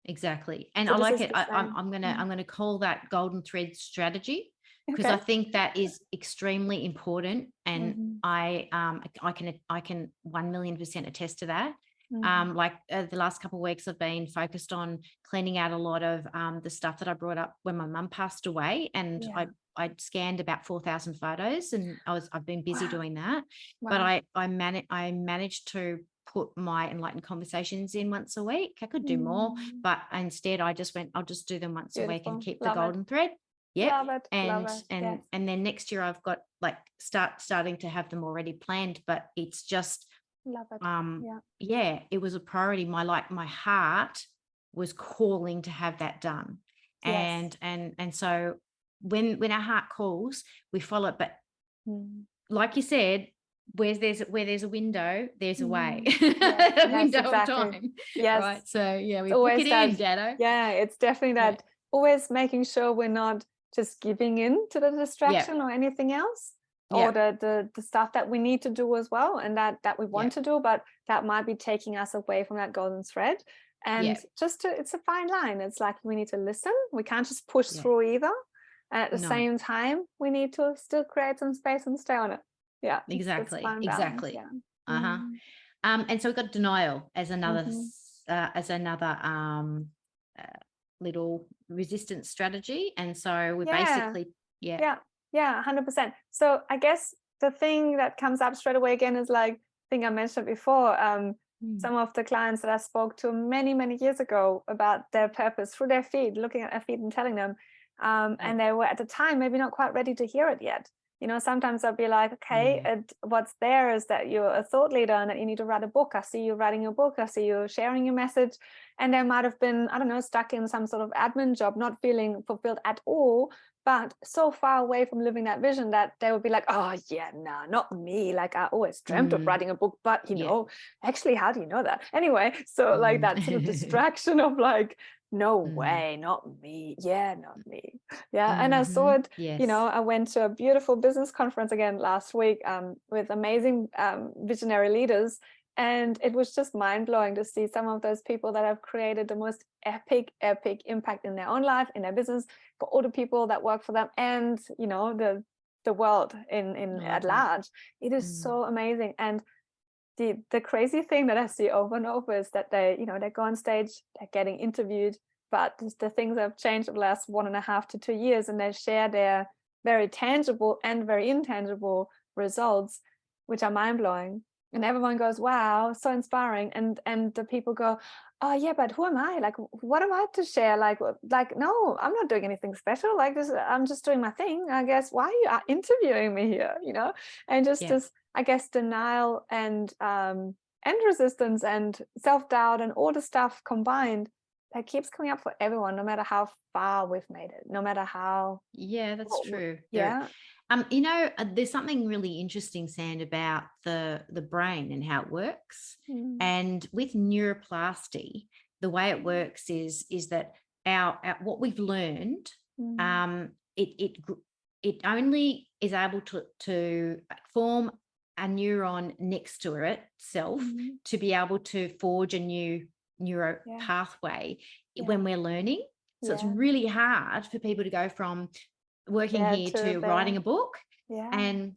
[SPEAKER 2] Exactly. And
[SPEAKER 3] so
[SPEAKER 2] I like it. I'm gonna call that golden thread strategy, because I think that is extremely important, and I can 1,000,000% attest to that. The last couple of weeks I've been focused on cleaning out a lot of the stuff that I brought up when my mum passed away, and I scanned about 4,000 photos, and I've been busy doing that. But I managed to put my enlightened conversations in once a week. I could do more, but instead I just went, I'll just do them once a week and keep the golden thread.
[SPEAKER 3] Love it.
[SPEAKER 2] And then next year I've got like starting to have them already planned, but it's just it was a priority. My heart was calling to have that done. And so when our heart calls, we follow it. But like you said, where there's a window, there's a way. A window of time. Right. So we book it in, Dado.
[SPEAKER 3] It's definitely that always making sure we're not just giving in to the distraction or anything else, or the stuff that we need to do as well, and that we want to do, but that might be taking us away from that golden thread. And it's a fine line. It's like we need to listen. We can't just push through either. And at the same time, we need to still create some space and stay on it.
[SPEAKER 2] Exactly. And so we've got denial as another little resistance strategy. And so we basically
[SPEAKER 3] 100%. So I guess the thing that comes up straight away again is like, I think I mentioned before, some of the clients that I spoke to many years ago about their purpose through their feed, looking at their feed and telling them, and they were at the time maybe not quite ready to hear it yet. Sometimes I'll be like, okay, what's there is that you're a thought leader and that you need to write a book. I see you writing your book. I see you sharing your message. And they might have been, I don't know, stuck in some sort of admin job, not feeling fulfilled at all, but so far away from living that vision that they would be like, oh yeah, nah, not me. Like I always dreamt of writing a book, but actually, how do you know that? Anyway, so like that sort of distraction of like, no way, not me. Not me. And I saw it, I went to a beautiful business conference again last week with amazing visionary leaders. And it was just mind-blowing to see some of those people that have created the most epic impact in their own life, in their business, for all the people that work for them, and the world in at large. It is so amazing. And the crazy thing that I see over and over is that they go on stage, they're getting interviewed, but the things have changed over the last 1.5 to 2 years, and they share their very tangible and very intangible results, which are mind-blowing. And everyone goes, wow, so inspiring. And the people go, oh yeah, but who am I? Like, what am I to share? Like, no, I'm not doing anything special. Like this, I'm just doing my thing. I guess, why are you interviewing me here? And just this, I guess, denial and resistance and self-doubt and all the stuff combined that keeps coming up for everyone, no matter how far we've made it, no matter how.
[SPEAKER 2] That's true. There's something really interesting, Sand, about the brain and how it works. And with neuroplasty, the way it works is that our what we've learned, it only is able to form a neuron next to itself to be able to forge a new neuro pathway when we're learning. So it's really hard for people to go from working here to writing a book. And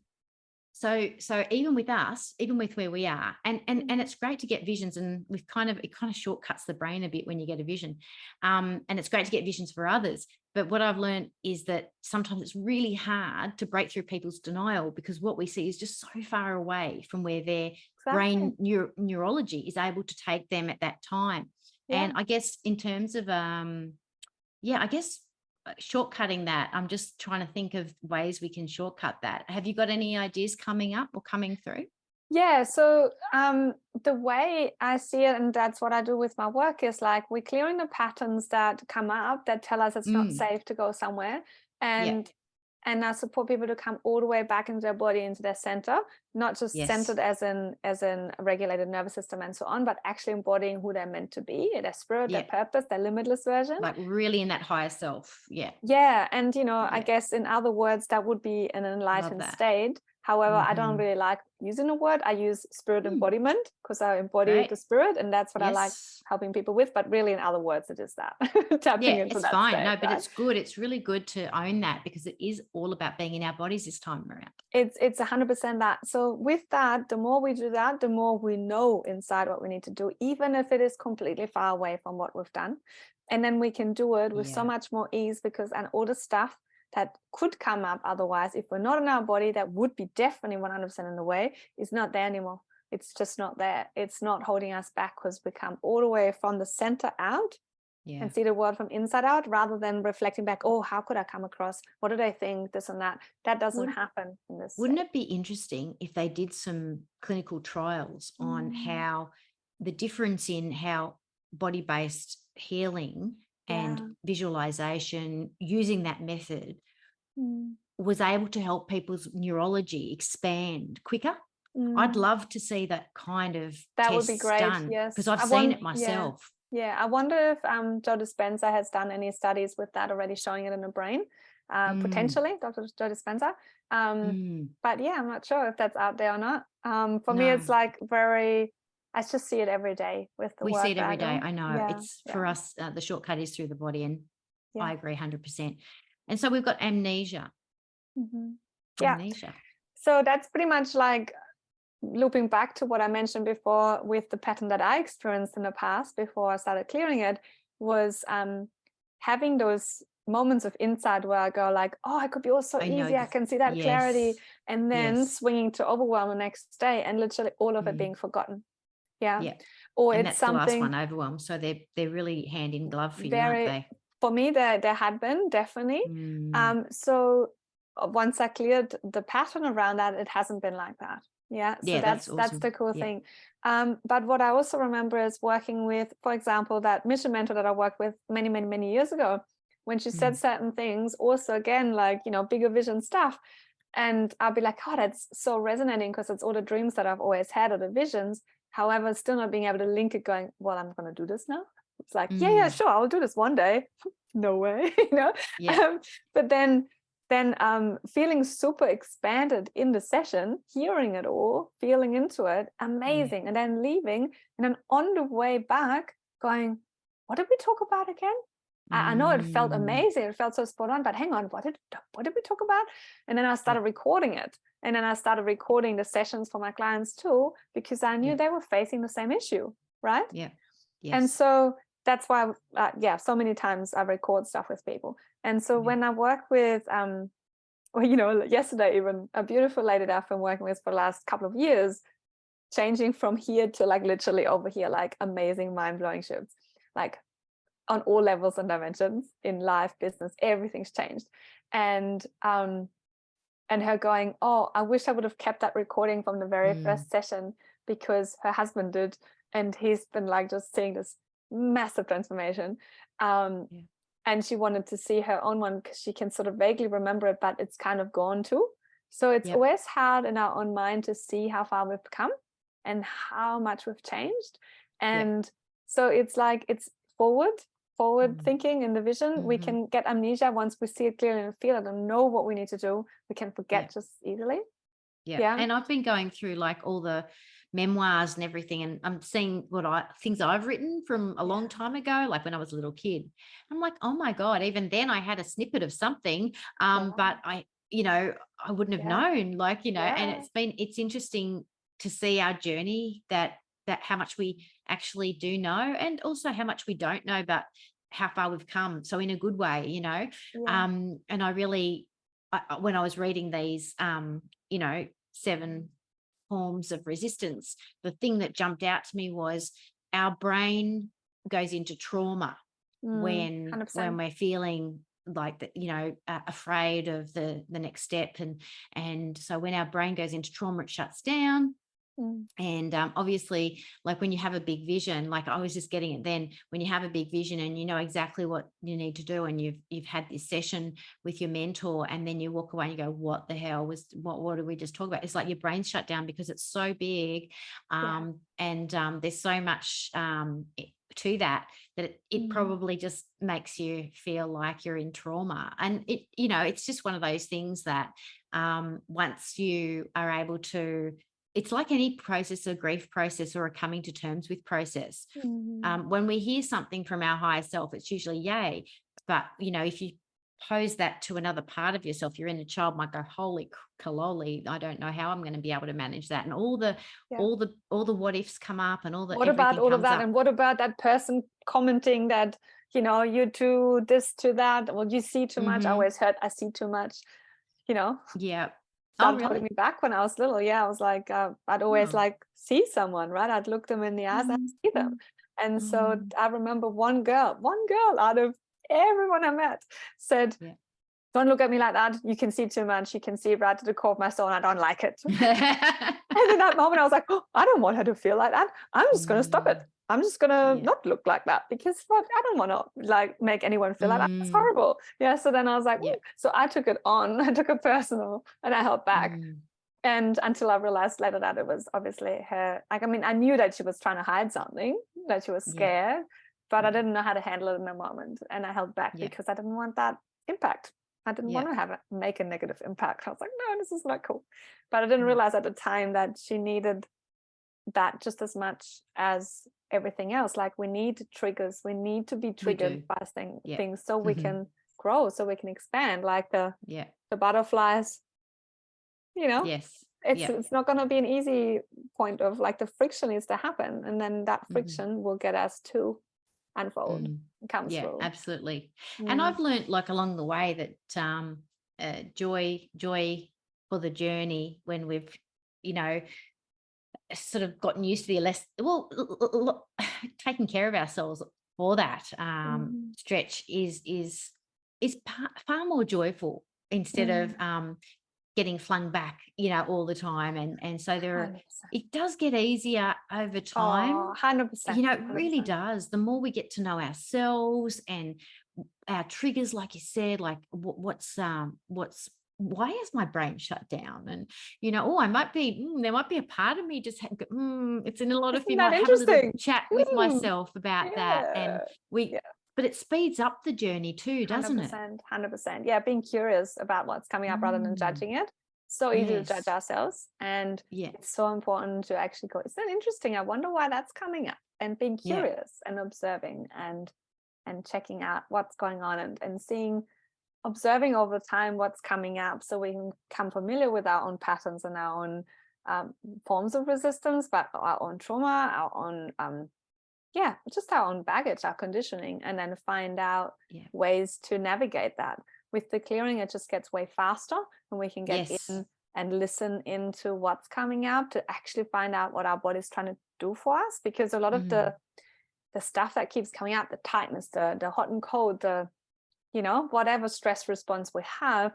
[SPEAKER 2] so even with us, even with where we are, and it's great to get visions, and it kind of shortcuts the brain a bit when you get a vision. And it's great to get visions for others. But what I've learned is that sometimes it's really hard to break through people's denial, because what we see is just so far away from where their brain neurology is able to take them at that time. And I guess in terms of shortcutting that, I'm just trying to think of ways we can shortcut that. Have you got any ideas coming up or coming through?
[SPEAKER 3] Yeah, so the way I see it, and that's what I do with my work, is like we're clearing the patterns that come up that tell us it's not safe to go somewhere. And I support people to come all the way back into their body, into their center, not just centered as in a regulated nervous system and so on, but actually embodying who they're meant to be, their spirit, their purpose, their limitless version.
[SPEAKER 2] Like really in that higher self.
[SPEAKER 3] Yeah. And, I guess in other words, that would be an enlightened state. However, I don't really like using the word. I use spirit embodiment, because I embody the spirit, and that's what I like helping people with. But really, in other words, it is that tapping into
[SPEAKER 2] it's
[SPEAKER 3] that
[SPEAKER 2] fine.
[SPEAKER 3] state,
[SPEAKER 2] no, but it's good. It's really good to own that, because it is all about being in our bodies this time around.
[SPEAKER 3] It's 100% that. So with that, the more we do that, the more we know inside what we need to do, even if it is completely far away from what we've done, and then we can do it with so much more ease, because all the stuff that could come up otherwise, if we're not in our body, that would be definitely 100% in the way, is not there anymore. It's just not there. It's not holding us back, because we come all the way from the center out and see the world from inside out, rather than reflecting back, oh, how could I come across? What did I think? This and that. That doesn't happen in this.
[SPEAKER 2] Wouldn't it be interesting if they did some clinical trials on how the difference in how body-based healing and visualization, using that method, was able to help people's neurology expand quicker? I'd love to see that kind of
[SPEAKER 3] that would be great
[SPEAKER 2] done, because I've seen it myself.
[SPEAKER 3] I wonder if Joe Dispenza has done any studies with that already, showing it in the brain, potentially, Dr. Joe Dispenza. But I'm not sure if that's out there or not. For me, it's like I just see it every day with the work.
[SPEAKER 2] We see it every day. I know. It's for us, the shortcut is through the body, and I agree 100%. And so we've got amnesia. Amnesia.
[SPEAKER 3] So that's pretty much like looping back to what I mentioned before with the pattern that I experienced in the past before I started clearing it, was having those moments of insight where I go like, oh, I could be all so easy. I can see that clarity. And then swinging to overwhelm the next day, and literally all of it being forgotten. Or
[SPEAKER 2] and
[SPEAKER 3] it's
[SPEAKER 2] that's the
[SPEAKER 3] something
[SPEAKER 2] last one, overwhelm. So they're really hand in glove for you, aren't they?
[SPEAKER 3] For me, there had been, definitely. So once I cleared the pattern around that, it hasn't been like that. So that's awesome. That's the cool thing. But what I also remember is working with, for example, that mission mentor that I worked with many years ago, when she said certain things, also again, like, bigger vision stuff. And I'll be like, oh, that's so resonating, because it's all the dreams that I've always had, or the visions. However, still not being able to link it, going, well, I'm going to do this now. It's like, sure, I'll do this one day. No way, but then feeling super expanded in the session, hearing it all, feeling into it, amazing. And then leaving, and then on the way back going, what did we talk about again? I know it felt amazing. It felt so spot on, but hang on, what did we talk about? And then I started recording it. And then I started recording the sessions for my clients too, because I knew they were facing the same issue, right? And so that's why, so many times I record stuff with people. And so when I work with, yesterday, even a beautiful lady that I've been working with for the last couple of years, changing from here to like literally over here, like amazing, mind-blowing shifts, like on all levels and dimensions in life, business, everything's changed. And her going, oh, I wish I would have kept that recording from the very first session, because her husband did, and he's been like just seeing this massive transformation. And she wanted to see her own one, because she can sort of vaguely remember it, but it's kind of gone too. So it's always hard in our own mind to see how far we've come and how much we've changed. And so it's like, it's forward thinking in the vision. We can get amnesia once we see it clearly and feel it and know what we need to do. We can forget just easily.
[SPEAKER 2] Yeah. And I've been going through like all the memoirs and everything, and I'm seeing things I've written from a long time ago, like when I was a little kid. I'm like, oh my God, even then I had a snippet of something. But I wouldn't have known, like, and it's interesting to see our journey, that how much we actually do know, and also how much we don't know, but how far we've come. So in a good way, and I really, when I was reading these, 7 forms of resistance, the thing that jumped out to me was our brain goes into trauma when
[SPEAKER 3] 100%.
[SPEAKER 2] we're feeling like that, afraid of the next step. And so when our brain goes into trauma, it shuts down. And obviously, like when you have a big vision, like I was just getting it then, when you have a big vision and you know exactly what you need to do, and you've had this session with your mentor, and then you walk away and you go, what the hell was, what did we just talk about? It's like your brain's shut down because it's so big. And there's so much to that it probably just makes you feel like you're in trauma. And it's just one of those things that once you are able to, it's like any process, a grief process or a coming to terms with process. When we hear something from our higher self, it's usually yay. But, if you pose that to another part of yourself, your inner child might go, holy kaloli, I don't know how I'm going to be able to manage that. And all the what ifs come up, and all the,
[SPEAKER 3] what about all of that?
[SPEAKER 2] Up.
[SPEAKER 3] And what about that person commenting that, you do this to that, or you see too much? I always heard, I see too much,
[SPEAKER 2] Yeah.
[SPEAKER 3] Started holding me back when I was little. I was like, I'd always like see someone, right? I'd look them in the eyes and see them. And so I remember one girl out of everyone I met said, don't look at me like that. You can see too much. You can see right to the core of my soul, and I don't like it. And in that moment, I was like, oh, I don't want her to feel like that. I'm just going to stop it. I'm just going to not look like that, because I don't want to like make anyone feel like that. It's horrible. So then I was like, so I took it on. I took it personal, and I held back. And until I realized later that it was obviously her, like, I mean, I knew that she was trying to hide something, that she was scared, but I didn't know how to handle it in the moment. And I held back because I didn't want that impact. I didn't want to make a negative impact. I was like, no, this is not cool. But I didn't realize at the time that she needed that just as much as everything else. Like, we need triggers. We need to be triggered by things so we can grow, so we can expand. Like the butterflies, it's not going to be an easy point of, like, the friction needs to happen. And then that friction will get us to unfold and come through.
[SPEAKER 2] Absolutely. And I've learned, like, along the way that joy for the journey, when we've sort of gotten used to the taking care of ourselves for that stretch is far more joyful, instead of getting flung back all the time. And so it does get easier over time.
[SPEAKER 3] 100%.
[SPEAKER 2] It really does. The more we get to know ourselves and our triggers, like you said, like why is my brain shut down? And I might be there might be a part of me just it's in a lot of, might have a little chat with myself about that. And but it speeds up the journey too, doesn't
[SPEAKER 3] 100%, 100%. Being curious about what's coming up rather than judging it. So easy to judge ourselves, and it's so important to actually go, isn't that interesting? I wonder why that's coming up, and being curious and observing and checking out what's going on, and observing over time what's coming up, so we can become familiar with our own patterns and our own forms of resistance, but our own trauma, our own just our own baggage, our conditioning, and then find out ways to navigate that. With the clearing, it just gets way faster, and we can get in and listen into what's coming up to actually find out what our body's trying to do for us. Because a lot of the stuff that keeps coming up, the tightness, the hot and cold, the whatever stress response we have,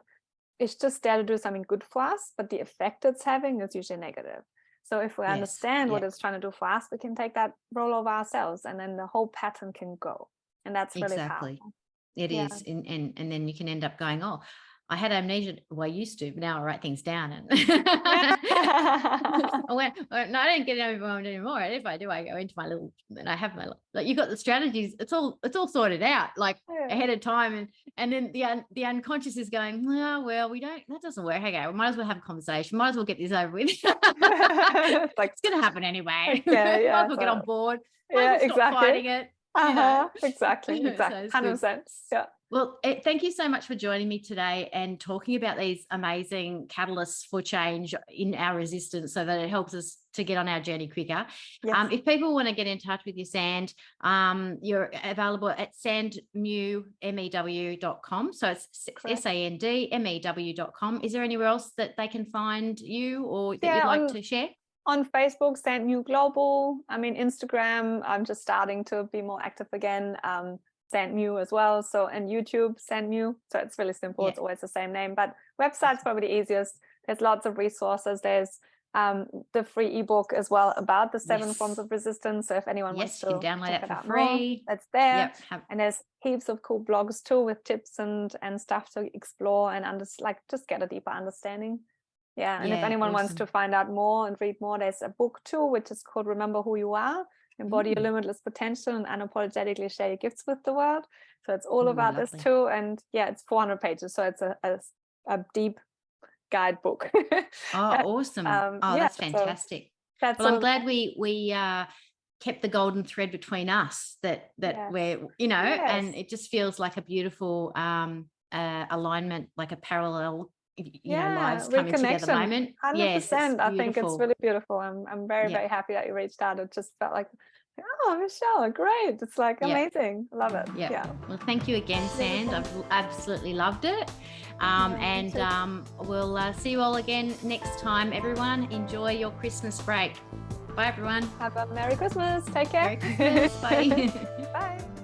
[SPEAKER 3] it's just there to do something good for us, but the effect it's having is usually negative. So if we understand what it's trying to do for us, we can take that role over ourselves, and then the whole pattern can go. And that's really powerful.
[SPEAKER 2] It is. And then you can end up going, oh, I had amnesia. Well, I used to, but now I write things down. And no, I don't get overwhelmed anymore. And if I do, I go into my little, and I have my, like, you've got the strategies. It's all sorted out, like ahead of time. And then the unconscious is going, oh, well, that doesn't work. Okay, we might as well have a conversation. Might as well get this over with. Like, it's going to happen anyway.
[SPEAKER 3] Okay, yeah,
[SPEAKER 2] might as well get on board. Might as well stop fighting it.
[SPEAKER 3] Exactly. 100%. Yeah.
[SPEAKER 2] Well, thank you so much for joining me today and talking about these amazing catalysts for change in our resistance so that it helps us to get on our journey quicker.
[SPEAKER 3] Yes.
[SPEAKER 2] If people want to get in touch with you, Sand, you're available at sandmew.com. So it's SANDMEW.com. Is there anywhere else that they can find you or that you'd like to share?
[SPEAKER 3] On Facebook, Sand Mew Global. I mean, Instagram, I'm just starting to be more active again. Sand Mew as well. So, and YouTube, Sand Mew. So it's really simple. Yeah. It's always the same name, but website's probably the easiest. There's lots of resources. There's the free ebook as well about the 7 forms of resistance. So if anyone wants to
[SPEAKER 2] download it for
[SPEAKER 3] free, that's there. And there's heaps of cool blogs too with tips and stuff to explore and just get a deeper understanding. Yeah. And if anyone wants to find out more and read more, there's a book too, which is called Remember Who You Are. Embody your limitless potential and unapologetically share your gifts with the world. So it's all about this too. And it's 400 pages. So it's a deep guidebook.
[SPEAKER 2] Awesome. That's fantastic. So I'm glad we kept the golden thread between us that we're, and it just feels like a beautiful alignment, like a parallel lives coming together moment.
[SPEAKER 3] 100%. Yes, I think it's really beautiful. I'm very, very happy that you reached out. It just felt like, oh, Michelle, great. It's like amazing. Love it. Yeah.
[SPEAKER 2] Well, thank you again, Sand. I've absolutely loved it. We'll see you all again next time. Everyone, enjoy your Christmas break. Bye, everyone.
[SPEAKER 3] Have a Merry Christmas. Take care.
[SPEAKER 2] Merry Christmas. Bye.
[SPEAKER 3] Bye.